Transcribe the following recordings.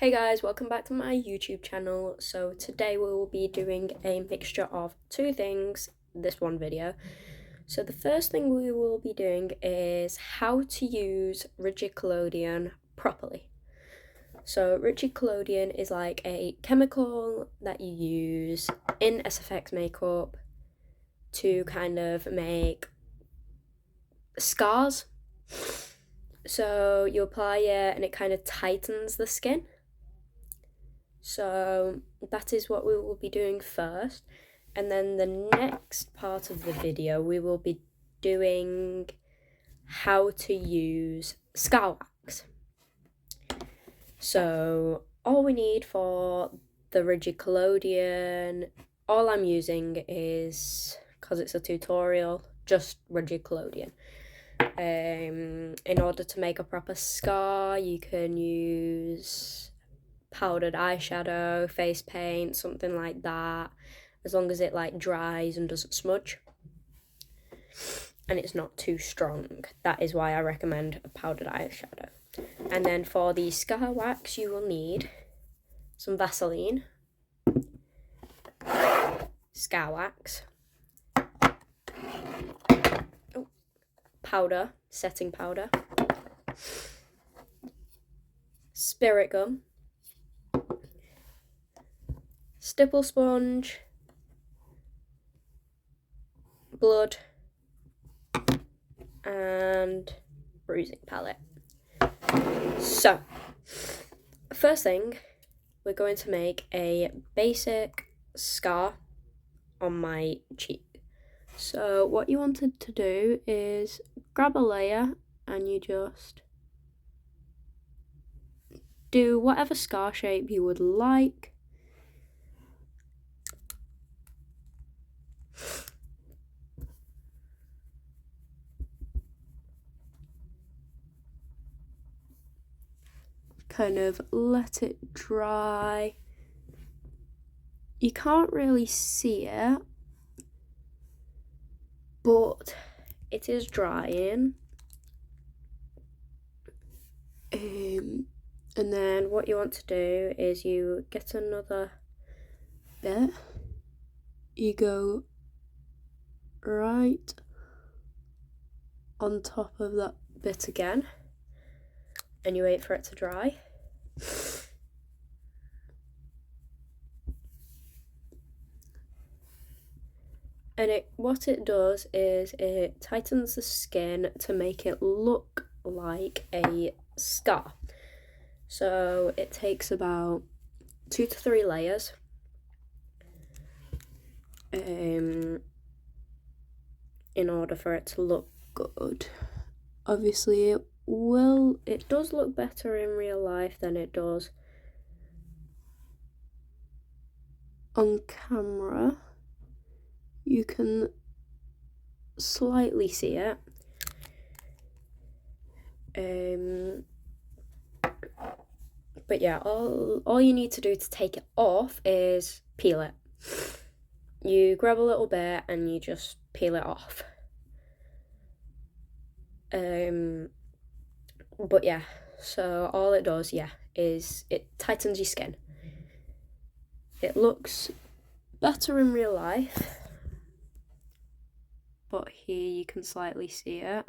Hey guys, welcome back to my YouTube channel. So today we will be doing a mixture of two things this one video. So the first thing we will be doing is how to use rigid collodion properly. So rigid collodion is like a chemical that you use in SFX makeup to kind of make scars. So you apply it and it kind of tightens the skin. So that is what we will be doing first. And then the next part of the video, we will be doing how to use scar wax. So all we need for the rigid collodion, all I'm using is, because it's a tutorial, just rigid collodion. In order to make a proper scar, you can use powdered eyeshadow, face paint, something like that, as long as it like dries and doesn't smudge and it's not too strong. That is why I recommend a powdered eyeshadow. And then for the scar wax, you will need some Vaseline, scar wax, powder, setting powder, spirit gum, stipple sponge, blood, and bruising palette. So, first thing, we're going to make a basic scar on my cheek. So what you wanted to do is grab a layer and you just do whatever scar shape you would like. Kind of let it dry. You can't really see it, but it is drying. And then what you want to do is you get another bit, you go right on top of that bit again, and you wait for it to dry. And what it does is it tightens the skin to make it look like a scar. So it takes about 2 to 3 layers. In order for it to look good. Obviously it does look better in real life than it does on camera. You can slightly see it. But yeah, all you need to do to take it off is peel it. You grab a little bit and you just peel it off. But yeah, so all it does, is it tightens your skin. It looks better in real life, but here you can slightly see it.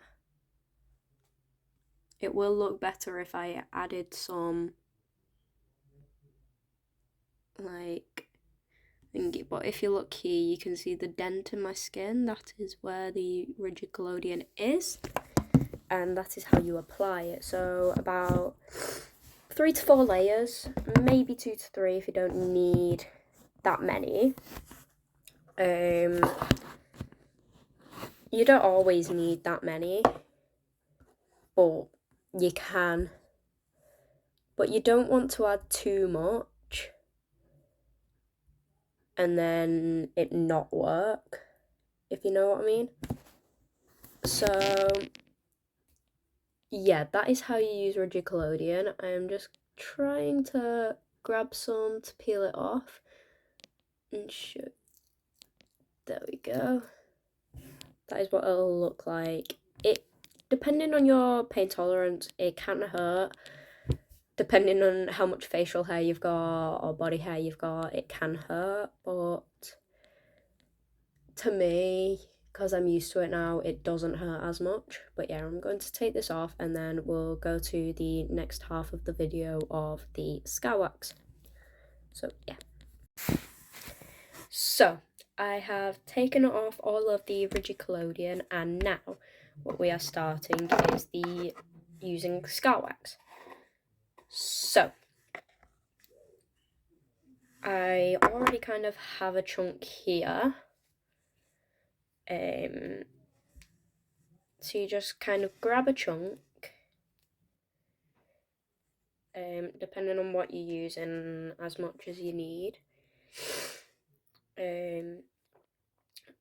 It will look better if I added some thingy, but if you look here, you can see the dent in my skin. That is where the rigid collodion is, and that is how you apply it. So about 3 to 4 layers, maybe 2 to 3 if you don't need that many. You don't always need that many, but you can. But you don't want to add too much and then it not work, if you know what I mean. So yeah, that is how you use rigid collodion. I am just trying to grab some to peel it off and show. There we go. That is what it'll look like. Depending on your pain tolerance, it can hurt. depending on how much facial hair you've got or body hair you've got, it can hurt, but to me, because I'm used to it now, it doesn't hurt as much. But yeah, I'm going to take this off and then we'll go to the next half of the video of the scalp wax. So yeah. So I have taken off all of the rigid collodion, and now what we are starting is the using scalp wax. So I already kind of have a chunk here. So you just kind of grab a chunk, depending on what you're using, as much as you need. And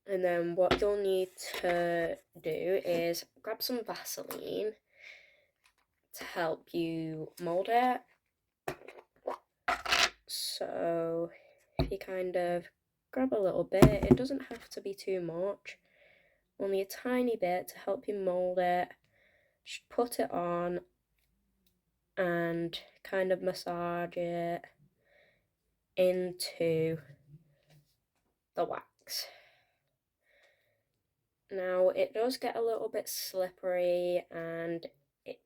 then what you'll need to do is grab some Vaseline to help you mold it. So if you kind of grab a little bit, it doesn't have to be too much, only a tiny bit to help you mold it. Just put it on and kind of massage it into the wax. Now it does get a little bit slippery and it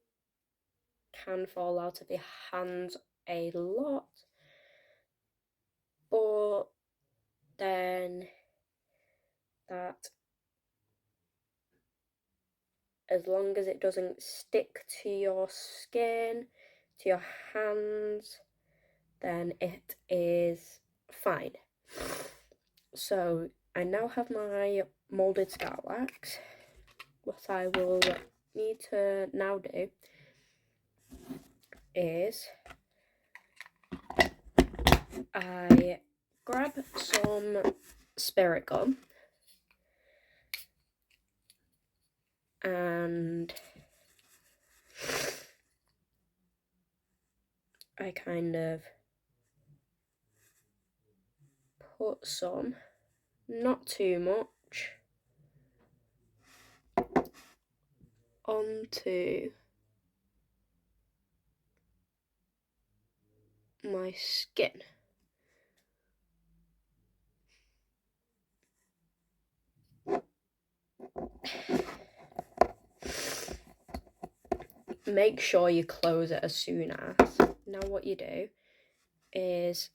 can fall out of your hands a lot, but then that, as long as it doesn't stick to your skin, to your hands, then it is fine. So I now have my molded scalp wax. What I will need to now do is I grab some spirit gum and I kind of put some, not too much, onto my skin. Make sure you close it as soon as. Now what you do is,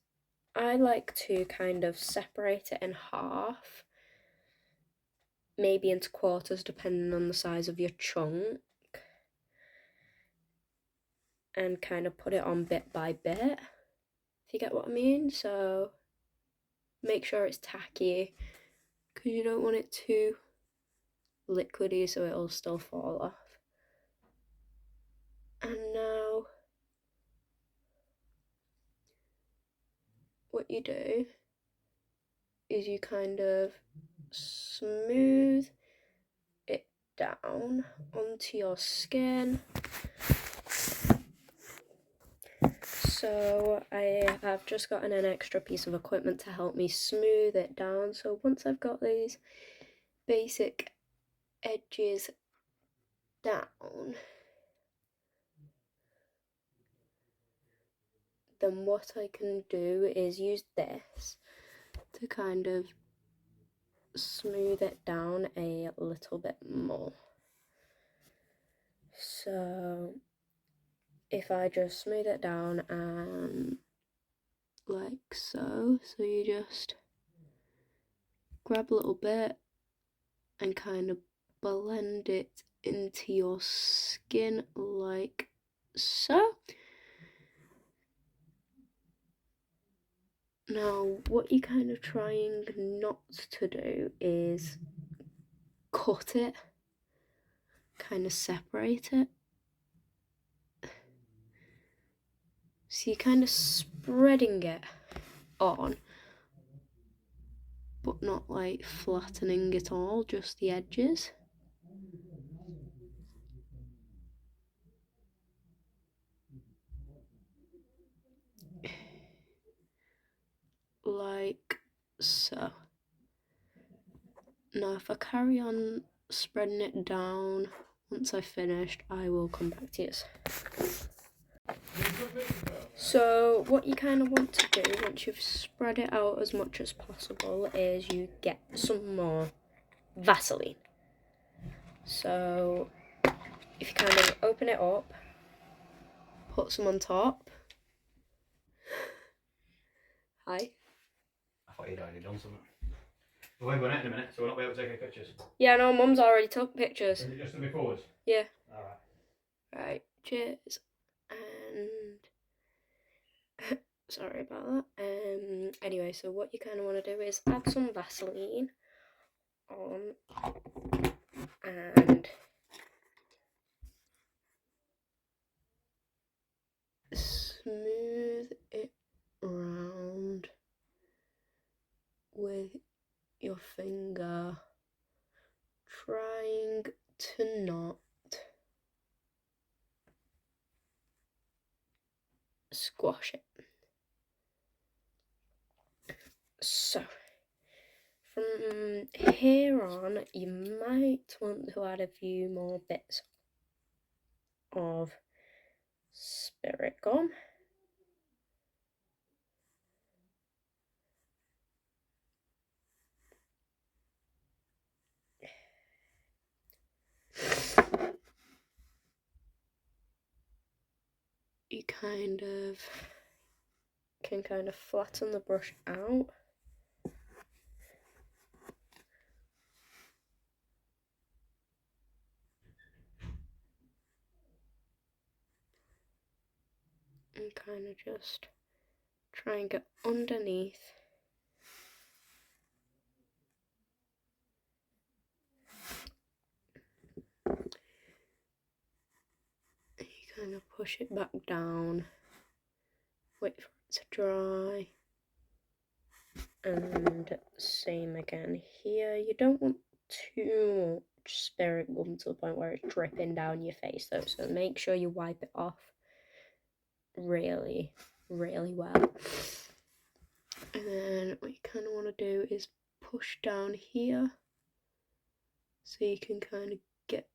I like to kind of separate it in half, maybe into quarters depending on the size of your chunk, and kind of put it on bit by bit, if you get what I mean. So make sure it's tacky, because you don't want it too liquidy so it'll still fall off. And now what you do is you kind of smooth it down onto your skin. So I have just gotten an extra piece of equipment to help me smooth it down. So once I've got these basic edges down, then what I can do is use this to kind of smooth it down a little bit more. So if I just smooth it down and like so, so you just grab a little bit and kind of blend it into your skin like so. Now what you're kind of trying not to do is cut it, kind of separate it. So you're kind of spreading it on, but not like flattening it all, just the edges. Like so. Now if I carry on spreading it down, once I've finished I will come back to you. So what you kind of want to do once you've spread it out as much as possible is you get some more Vaseline. So if you kind of open it up, put some on top. Hi. I thought you'd already done something. We're going out in a minute, so we're not able to take any pictures. Yeah, no, Mum's already took pictures. Is it just to be forwards? Yeah. Alright. Right, cheers. And sorry about that. Anyway, so what you kind of want to do is add some Vaseline on and smooth it round with your finger, trying to not squash it. So from here on, you might want to add a few more bits of spirit gum. You can kind of flatten the brush out. And kind of just try and get underneath. You kind of push it back down, wait for it to dry. And same again here. You don't want too much spirit gum to the point where it's dripping down your face though, so make sure you wipe it off really, really well. And then what you kind of want to do is push down here so you can kind of get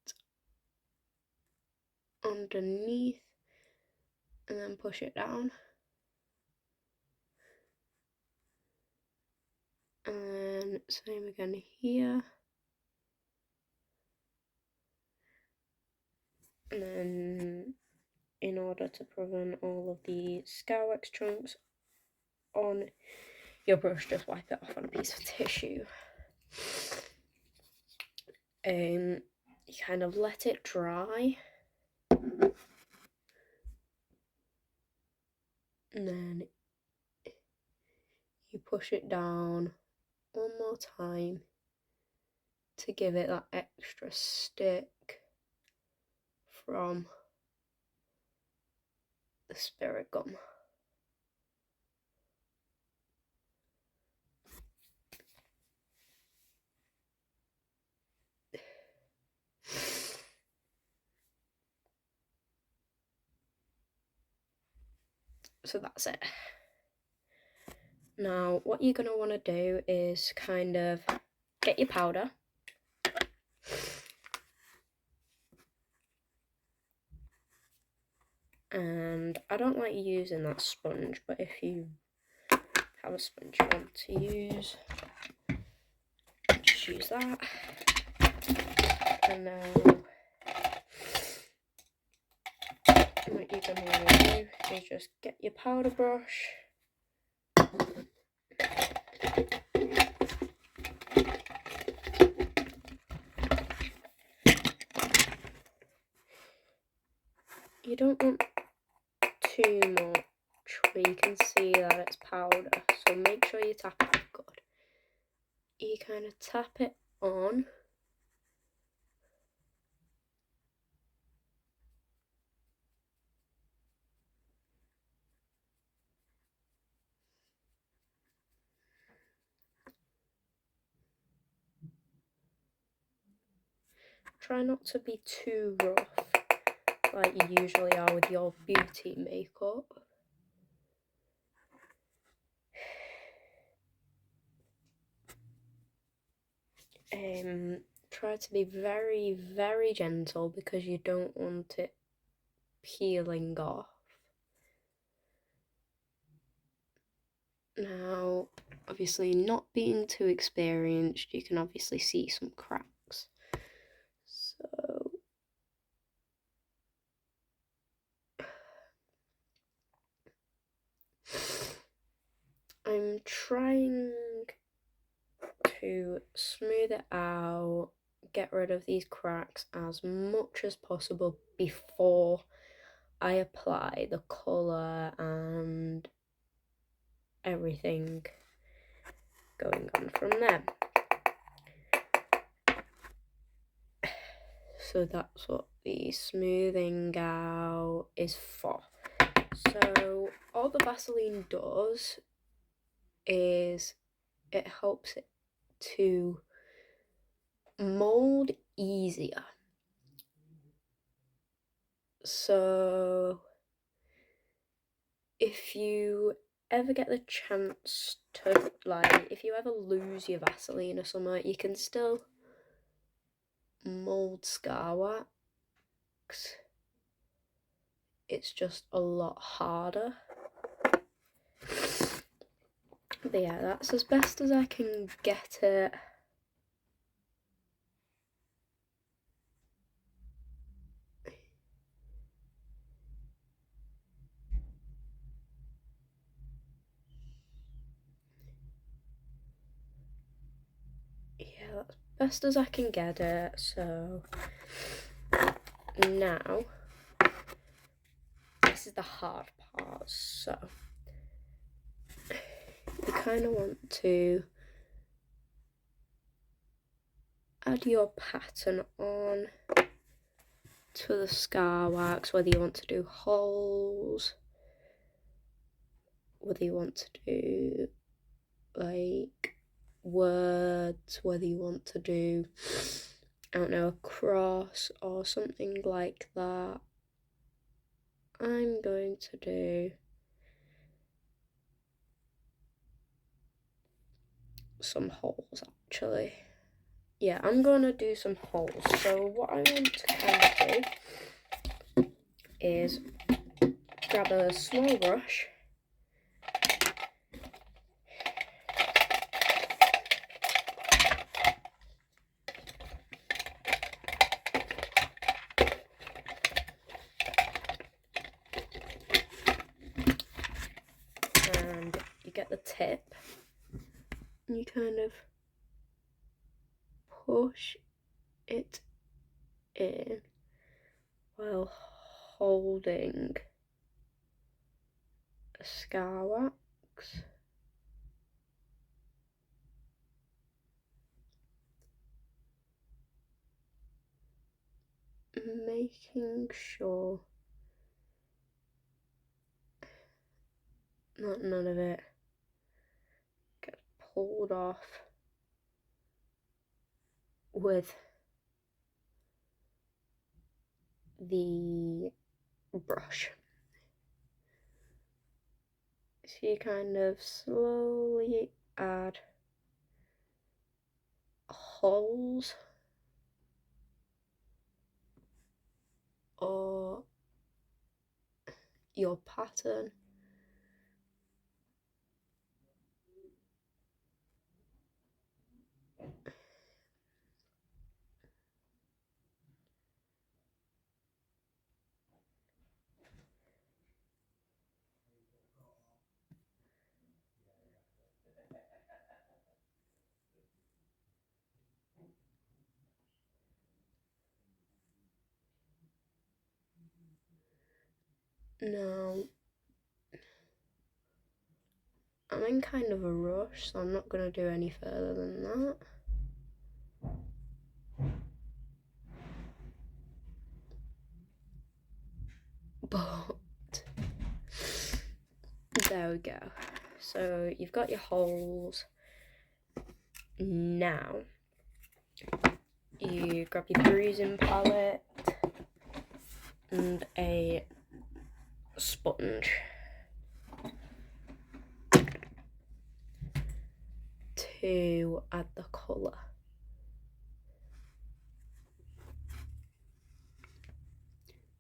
underneath and then push it down. And same again here. And then in order to prevent all of the Scourex chunks on your brush, just wipe it off on a piece of tissue. You kind of let it dry. And then you push it down one more time to give it that extra stick from the spirit gum. So that's it. Now what you're going to want to do is kind of get your powder. And I don't like using that sponge, but if you have a sponge you want to use, just use that. And now what you're going to want to do is just get your powder brush. You don't want too much where you can see that it's powder, so make sure you tap it good. You kind of tap it on. Try not to be too rough like you usually are with your beauty makeup. Try to be very, very gentle because you don't want it peeling off. Now, obviously not being too experienced, you can obviously see some cracks. So I'm trying to smooth it out, get rid of these cracks as much as possible before I apply the colour and everything going on from there. So that's what the smoothing out is for. So all the Vaseline does is it helps it to mold easier. So if you ever get the chance to, like, if you ever lose your Vaseline or something, you can still mold scar wax. It's just a lot harder. But yeah, that's as best as I can get it. Yeah, that's best as I can get it. So now this is the hard part. So you kind of want to add your pattern on to the scar wax, whether you want to do holes, whether you want to do like words, whether you want to do, I don't know, a cross or something like that. I'm going to do some holes actually. Yeah, I'm gonna do some holes. So what I want to kind of do is grab a small brush and you get the tip and you kind of push it in while holding a scar wax. Making sure that none of it gets pulled off with the brush. So you kind of slowly add holes or your pattern. Now, I'm in kind of a rush, so I'm not going to do any further than that. But there we go. So you've got your holes. Now you grab your bruising palette and a sponge to add the colour.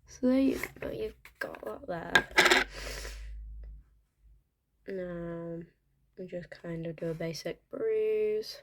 So there you go, you've got that there. Now and just kind of do a basic bruise.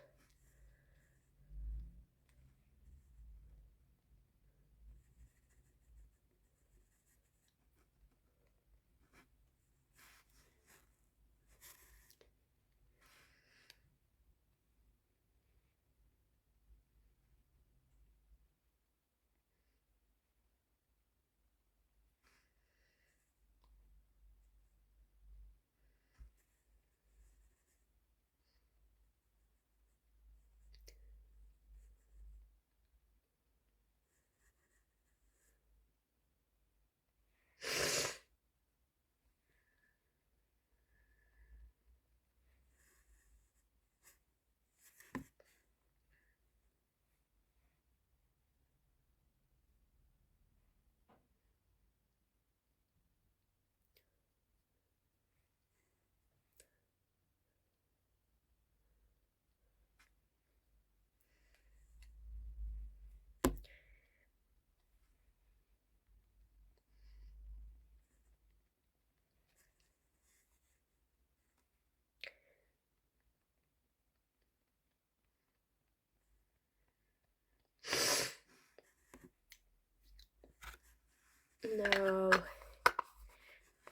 Now,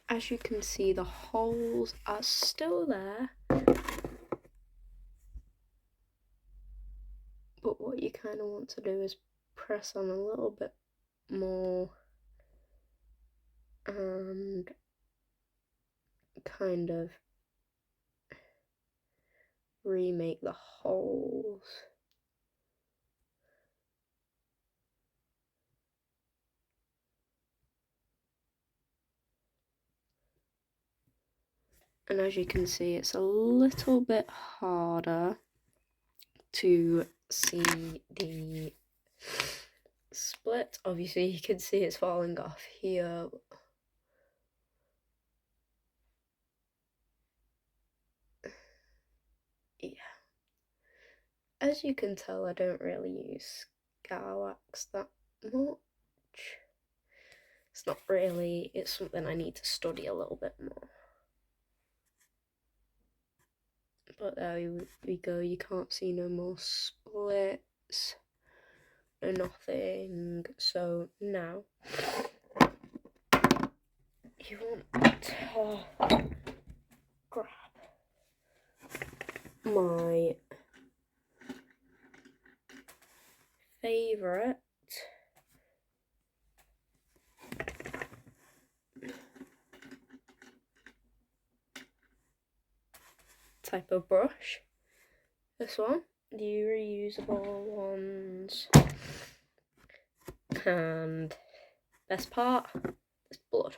as you can see, the holes are still there, but what you kind of want to do is press on a little bit more and kind of remake the holes. And as you can see, it's a little bit harder to see the split. Obviously, you can see it's falling off here. Yeah. As you can tell, I don't really use scar wax that much. It's not really, it's something I need to study a little bit more. But there we go, you can't see no more splits, no nothing. So now, you want to grab my favourite type of brush. This one, the reusable ones. And best part is blood.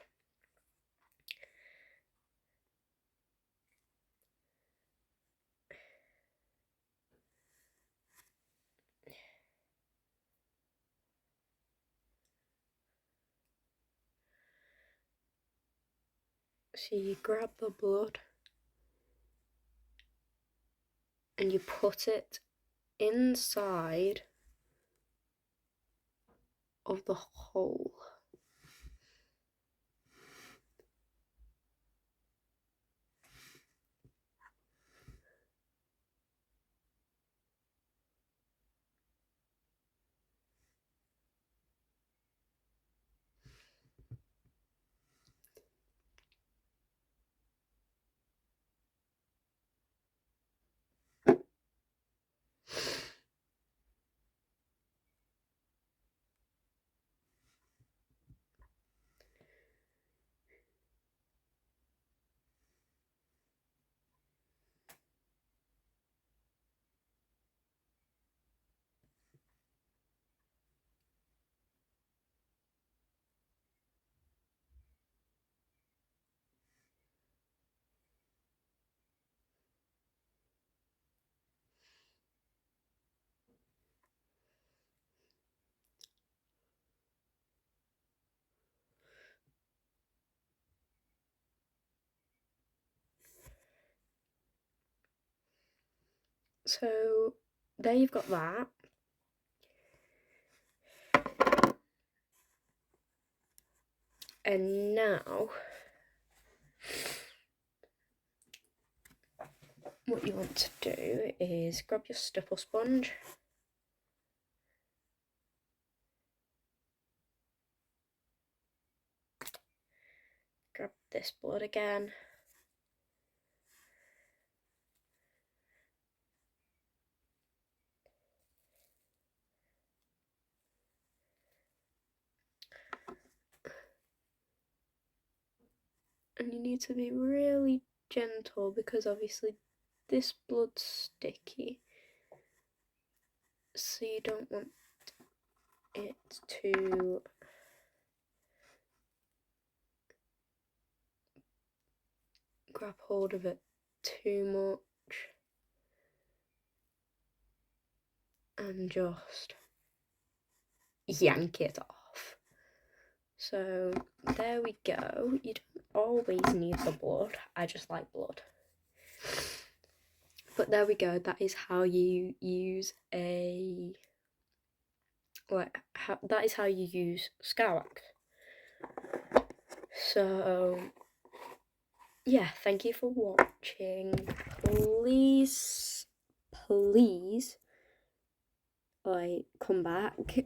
So you grab the blood and you put it inside of the hole. So there you've got that. And now what you want to do is grab your stipple sponge. Grab this blood again. And you need to be really gentle because obviously this blood's sticky. So you don't want it to grab hold of it too much and just yank it off. So there we go. You don't always need the blood. I just like blood. But there we go. That is how you use that is how you use scar wax. So yeah, thank you for watching. Please come back.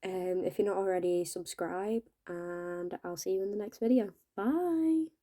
If you're not already, subscribe, and I'll see you in the next video. Bye.